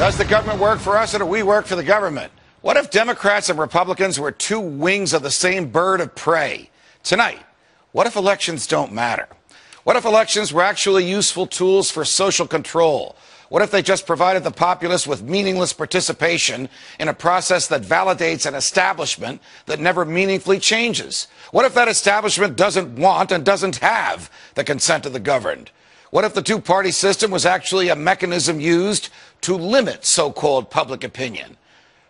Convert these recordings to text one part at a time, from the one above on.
Does the government work for us or do we work for the government? What if Democrats and Republicans were two wings of the same bird of prey? Tonight, what if elections don't matter? What if elections were actually useful tools for social control? What if they just provided the populace with meaningless participation in a process that validates an establishment that never meaningfully changes? What if that establishment doesn't want and doesn't have the consent of the governed? What if the two-party system was actually a mechanism used to limit so-called public opinion?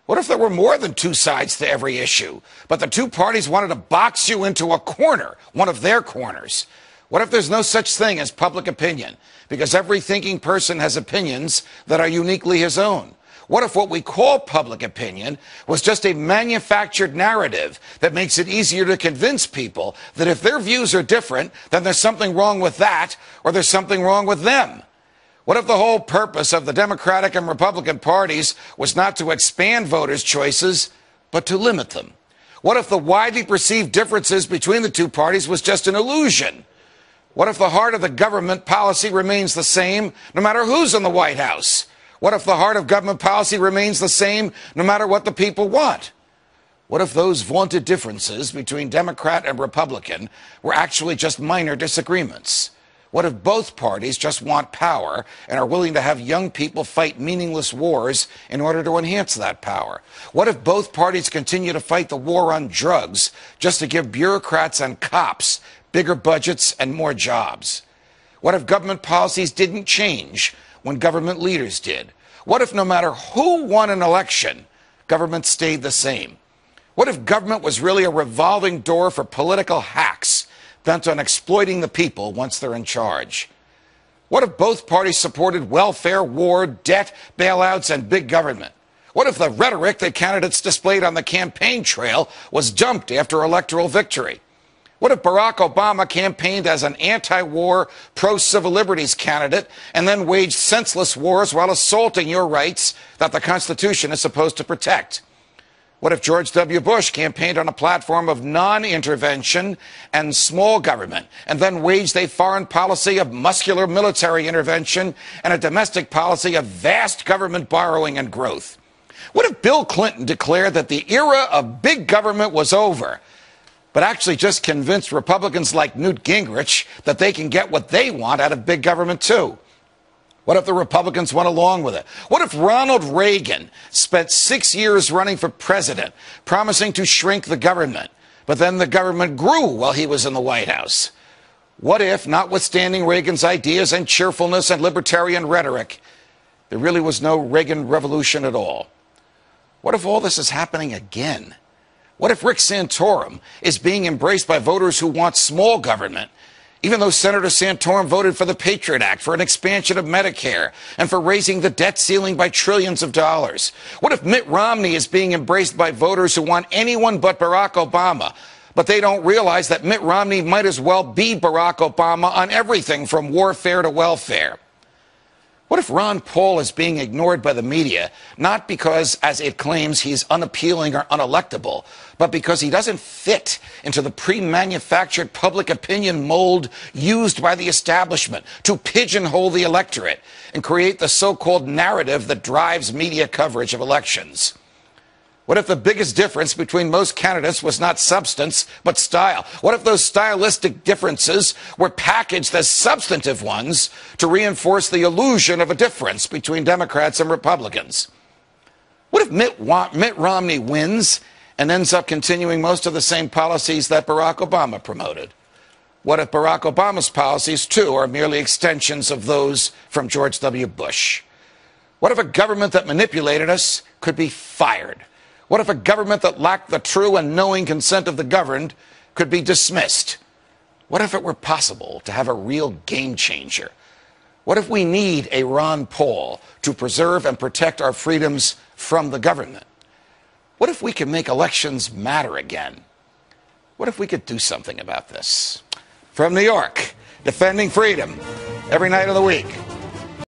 What if there were more than two sides to every issue, but the two parties wanted to box you into a corner, one of their corners? What if there's no such thing as public opinion, because every thinking person has opinions that are uniquely his own? What if what we call public opinion was just a manufactured narrative that makes it easier to convince people that if their views are different, then there's something wrong with that, or there's something wrong with them? What if the whole purpose of the Democratic and Republican parties was not to expand voters' choices, but to limit them? What if the widely perceived differences between the two parties was just an illusion? What if the heart of the government policy remains the same no matter who's in the White House? What if the heart of government policy remains the same no matter what the people want? What if those vaunted differences between Democrat and Republican were actually just minor disagreements? What if both parties just want power and are willing to have young people fight meaningless wars in order to enhance that power? What if both parties continue to fight the war on drugs just to give bureaucrats and cops bigger budgets and more jobs? What if government policies didn't change when government leaders did? What if no matter who won an election, government stayed the same? What if government was really a revolving door for political hacks bent on exploiting the people once they're in charge? What if both parties supported welfare, war, debt, bailouts, and big government? What if the rhetoric that candidates displayed on the campaign trail was dumped after electoral victory? What if Barack Obama campaigned as an anti-war, pro-civil liberties candidate and then waged senseless wars while assaulting your rights that the Constitution is supposed to protect? What if George W. Bush campaigned on a platform of non-intervention and small government and then waged a foreign policy of muscular military intervention and a domestic policy of vast government borrowing and growth? What if Bill Clinton declared that the era of big government was over, but actually just convinced Republicans like Newt Gingrich that they can get what they want out of big government too? What if the Republicans went along with it? What if Ronald Reagan spent 6 years running for president, promising to shrink the government, but then the government grew while he was in the White House? What if, notwithstanding Reagan's ideas and cheerfulness and libertarian rhetoric, there really was no Reagan revolution at all? What if all this is happening again? What if Rick Santorum is being embraced by voters who want small government, even though Senator Santorum voted for the Patriot Act, for an expansion of Medicare, and for raising the debt ceiling by trillions of dollars? What if Mitt Romney is being embraced by voters who want anyone but Barack Obama, but they don't realize that Mitt Romney might as well be Barack Obama on everything from warfare to welfare? What if Ron Paul is being ignored by the media, not because, as it claims, he's unappealing or unelectable, but because he doesn't fit into the pre-manufactured public opinion mold used by the establishment to pigeonhole the electorate and create the so-called narrative that drives media coverage of elections? What if the biggest difference between most candidates was not substance, but style? What if those stylistic differences were packaged as substantive ones to reinforce the illusion of a difference between Democrats and Republicans? What if Mitt Romney wins and ends up continuing most of the same policies that Barack Obama promoted? What if Barack Obama's policies, too, are merely extensions of those from George W. Bush? What if a government that manipulated us could be fired? What if a government that lacked the true and knowing consent of the governed could be dismissed? What if it were possible to have a real game changer? What if we need a Ron Paul to preserve and protect our freedoms from the government? What if we could make elections matter again? What if we could do something about this? From New York, defending freedom every night of the week.